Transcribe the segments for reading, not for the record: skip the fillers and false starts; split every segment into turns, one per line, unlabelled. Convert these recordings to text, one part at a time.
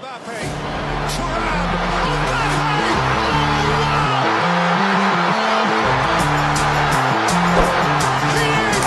Mbappe, Thuram, Mbappe! He is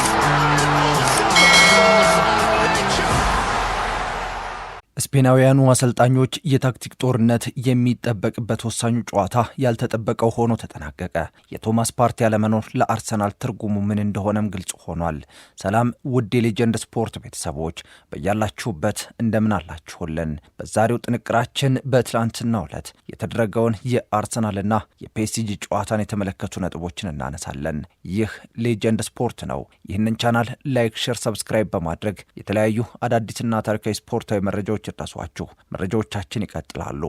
ስፔናውያኑ አሰልጣኞች የታክቲክ ጦርነት የሚጠበቅበት ወሳኙ ጨዋታ ያልተጠበቀው ሆኖ ተጠናቀቀ። የቶማስ ፓርቲ አለመኖር ለአርሰናል ትርጉሙ ምን እንደሆነም ግልጽ ሆኗል። ሰላም ውድ የሌጀንድ ስፖርት ቤተሰቦች በያላችሁበት እንደምን አላችሁልን? በዛሬው ጥንቅራችን በትላንትናው ዕለት የተደረገውን የአርሰናልና የፒኤስጂ ጨዋታን የተመለከቱ ነጥቦችን እናነሳለን። ይህ ሌጀንድ ስፖርት ነው። ይህንን ቻናል ላይክ፣ ሼር፣ ሰብስክራይብ በማድረግ የተለያዩ አዳዲስና ታሪካዊ ስፖርታዊ መረጃዎች ይድረሷችሁ። መረጃዎቻችን ይቀጥላሉ።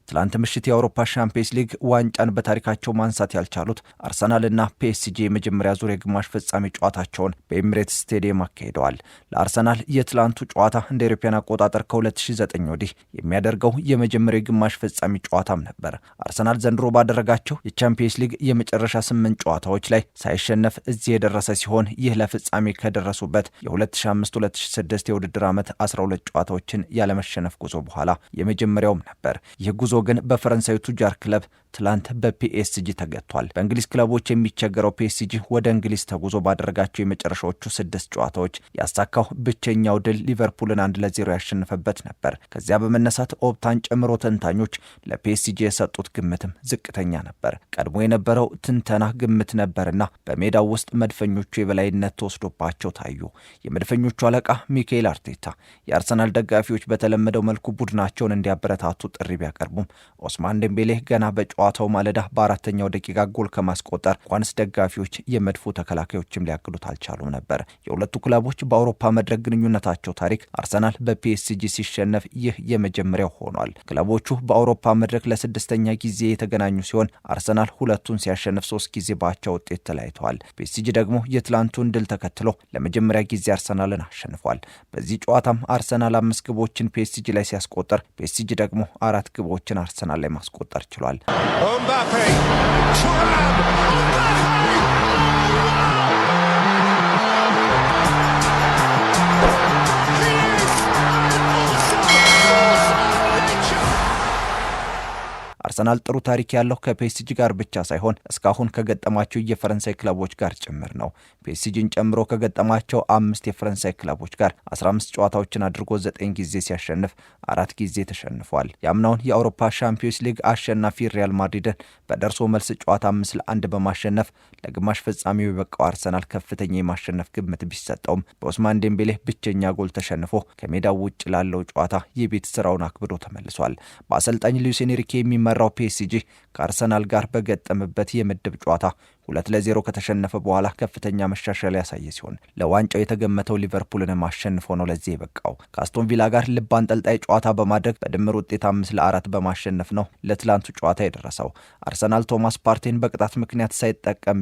ትላንት ምሽት የአውሮፓ ሻምፒየንስ ሊግ ዋንጫን በታሪካቸው ማንሳት ያልቻሉት አርሰናልና ፒኤስጂ የመጀመሪያ ዙር የግማሽ ፍጻሜ ጨዋታቸውን በኤሚሬትስ ስቴዲየም አካሂደዋል። ለአርሰናል የትላንቱ ጨዋታ እንደ አውሮፓውያን አቆጣጠር ከ2009 ወዲህ የሚያደርገው የመጀመሪያው የግማሽ ፍጻሜ ጨዋታም ነበር። አርሰናል ዘንድሮ ባደረጋቸው የቻምፒየንስ ሊግ የመጨረሻ 8 ጨዋታዎች ላይ ሳይሸነፍ እዚህ የደረሰ ሲሆን ይህ ለፍጻሜ ከደረሱበት የ2005-2006 የውድድር ዓመት 12 ጨዋታዎችን ያለመሸነፍ ጉዞ በኋላ የመጀመሪያውም ነበር። ይህ ጉዞ ግን በፈረንሳዩ ቱጃር ክለብ ትላንት በፒኤስጂ ተገጥቷል። በእንግሊዝ ክለቦች የሚቸገረው ፒኤስጂ ወደ እንግሊዝ ተጉዞ ባደረጋቸው የመጨረሻዎቹ 6 ጨዋታዎች ያሳካው ብቸኛው ድል ሊቨርፑልን 1-0 ያሸነፈበት ነበር። ከዚያ በመነሳት ኦፕታን ጨምሮ ተንታኞች ለፒኤስጂ የሰጡት ግምትም ዝቅተኛ ነበር። ቀድሞ የነበረው ትንተና ግምት ነበርና በሜዳው ውስጥ መድፈኞቹ የበላይነት ተወስዶባቸው ታዩ። የመድፈኞቹ አለቃ ሚካኤል አርቴታ የአርሰናል ደጋፊዎች በተለመደው መልኩ ቡድናቸውን እንዲያበረታቱ ጥሪ ቢያቀርቡም ኦስማን ዴምቤሌ ገና በጨዋታው ማለዳ በአራተኛው ደቂቃ ጎል ከማስቆጠር እንኳንስ ደጋፊዎች የመድፉ ተከላካዮችም ሊያግዱት አልቻሉም ነበር። የሁለቱ ክለቦች በአውሮፓ መድረክ ግንኙነታቸው ታሪክ አርሰናል በፒኤስጂ ሲሸነፍ ይህ የመጀመሪያው ሆኗል። ክለቦቹ በአውሮፓ መድረክ ለስድስተኛ ጊዜ የተገናኙ ሲሆን አርሰናል ሁለቱን ሲያሸንፍ 3 ጊዜ በአቻ ውጤት ተለያይተዋል። ፒኤስጂ ደግሞ የትላንቱን ድል ተከትሎ ለመጀመሪያ ጊዜ አርሰናልን አሸንፏል። በዚህ ጨዋታም አርሰናል 5 ግቦችን ፒኤስጂ ላይ ሲያስቆጠር ፒኤስጂ ደግሞ 4 ግቦችን አርሰናል ላይ ማስቆጠር ችሏል።
Mbappe, Thuram,
አርሰናል ጥሩ ታሪክ ያለው ከፒኤስጂ ጋር ብቻ ሳይሆን እስካሁን ከገጠማቸው የፈረንሳይ ክለቦች ጋር ጭምር ነው። ፒኤስጂን ጨምሮ ከገጠማቸው 5 የፈረንሳይ ክለቦች ጋር 15 ጨዋታዎችን አድርጎ 9 ጊዜ ሲያሸንፍ 4 ጊዜ ተሸንፏል። ያምናውን የአውሮፓ ሻምፒዮንስ ሊግ አሸናፊ ሪያል ማድሪድን በደርሶ መልስ ጨዋታ 5-1 በማሸነፍ ለግማሽ ፍጻሜው የበቃው አርሰናል ከፍተኛ የማሸነፍ ግምት ቢሰጠውም በኦስማን ዴምቤሌ ብቸኛ ጎል ተሸንፎ ከሜዳው ውጭ ላለው ጨዋታ የቤት ስራውን አክብዶ ተመልሷል። በአሰልጣኝ ሉዊስ ኤንሪኬ የሚመራው ፒኤስጂ ከአርሰናል ጋር በገጠመበት የምድብ ጨዋታ 2-0 ከተሸነፈ በኋላ ከፍተኛ መሻሻል ያሳየ ሲሆን ለዋንጫው የተገመተው ሊቨርፑልን አሸንፎ ነው ለዚህ የበቃው። ከአስቶን ቪላ ጋር ልብ አንጠልጣይ ጨዋታ በማድረግ በድምር ውጤት 5-4 በማሸነፍ ነው ለትላንቱ ጨዋታ የደረሰው። አርሰናል ቶማስ ፓርቲን በቅጣት ምክንያት ሳይጠቀም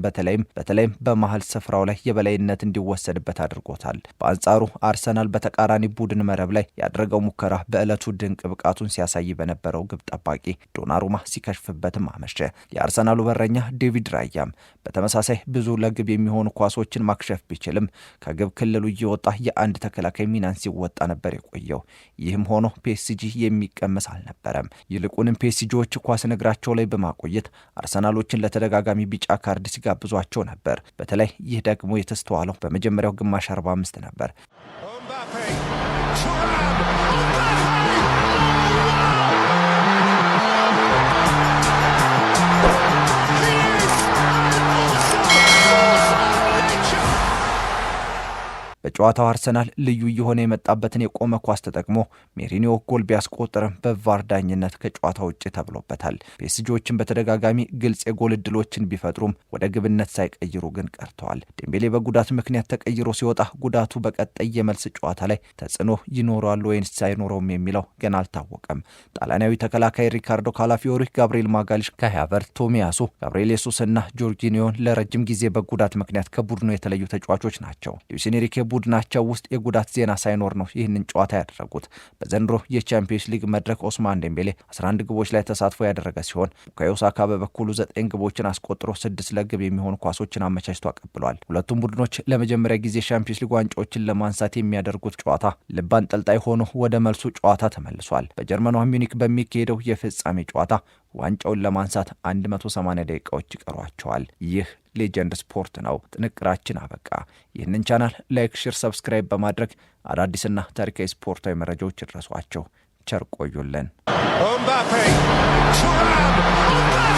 በተለይም በመሃል ስፍራው ላይ የበላይነት እንዲወሰድበት አድርጎታል። በአንጻሩ አርሰናል በተቃራኒ ቡድን መረብ ላይ ያደረገው ሙከራ በዕለቱ ድንቅ ብቃቱን ሲያሳይ በነበረው ግብ ጠባቂ ዶናሩማ ሲከሽፍበትም አመሸ። የአርሰናሉ በረኛ ዴቪድ ራያም በተመሳሳይ ብዙ ለግብ የሚሆኑ ኳሶችን ማክሸፍ ቢችልም ከግብ ክልሉ እየወጣ የአንድ ተከላካይ ሚናን ሲወጣ ነበር የቆየው። ይህም ሆኖ ፒኤስጂ የሚቀመስ አልነበረም። ይልቁንም ፒኤስጂዎች ኳስን እግራቸው ላይ በማቆየት አርሰናሎችን ለተደጋጋሚ ቢጫ ካርድ ሲጋብዟቸው ነበር። በተለይ ይህ ደግሞ የተስተዋለው በመጀመሪያው ግማሽ 45 ነበር። በጨዋታው አርሰናል ልዩ እየሆነ የመጣበትን የቆመ ኳስ ተጠቅሞ ሜሪኒዮ ጎል ቢያስቆጥርም በቫር ዳኝነት ከጨዋታ ውጭ ተብሎበታል። ፒኤስጂዎችን በተደጋጋሚ ግልጽ የጎል እድሎችን ቢፈጥሩም ወደ ግብነት ሳይቀይሩ ግን ቀርተዋል። ዴምቤሌ በጉዳት ምክንያት ተቀይሮ ሲወጣ ጉዳቱ በቀጣይ የመልስ ጨዋታ ላይ ተጽዕኖ ይኖራል ወይንስ አይኖረውም የሚለው ገና አልታወቀም። ጣሊያናዊ ተከላካይ ሪካርዶ ካላፊዮሪ፣ ጋብሪኤል ማጋሊሽ፣ ካይ ሃቨርትዝ፣ ቶሚያሱ፣ ጋብሪኤል ሱስ እና ጆርጂኒዮን ለረጅም ጊዜ በጉዳት ምክንያት ከቡድኑ የተለዩ ተጫዋቾች ናቸው። ሉዊስ ኤንሪኬ ቡድኑ በቡድናቸው ውስጥ የጉዳት ዜና ሳይኖር ነው ይህንን ጨዋታ ያደረጉት። በዘንድሮ የቻምፒየንስ ሊግ መድረክ ኦስማን ዴምቤሌ 11 ግቦች ላይ ተሳትፎ ያደረገ ሲሆን ቡካዮ ሳካ በበኩሉ 9 ግቦችን አስቆጥሮ 6 ለግብ የሚሆኑ ኳሶችን አመቻችቶ አቀብሏል። ሁለቱም ቡድኖች ለመጀመሪያ ጊዜ ቻምፒየንስ ሊግ ዋንጫዎችን ለማንሳት የሚያደርጉት ጨዋታ ልብ አንጠልጣይ ሆኖ ወደ መልሱ ጨዋታ ተመልሷል። በጀርመኗ ሚዩኒክ በሚካሄደው የፍጻሜ ጨዋታ ዋንጫውን ለማንሳት 180 ደቂቃዎች ይቀሯቸዋል። ይህ ሌጀንድ ስፖርት ነው። ጥንቅራችን አበቃ። ይህንን ቻናል ላይክ፣ ሼር፣ ሰብስክራይብ በማድረግ አዳዲስና ታሪካዊ ስፖርታዊ መረጃዎች ይድረሷቸው። ቸር ቆዩልን።
Mbappe. Thuram.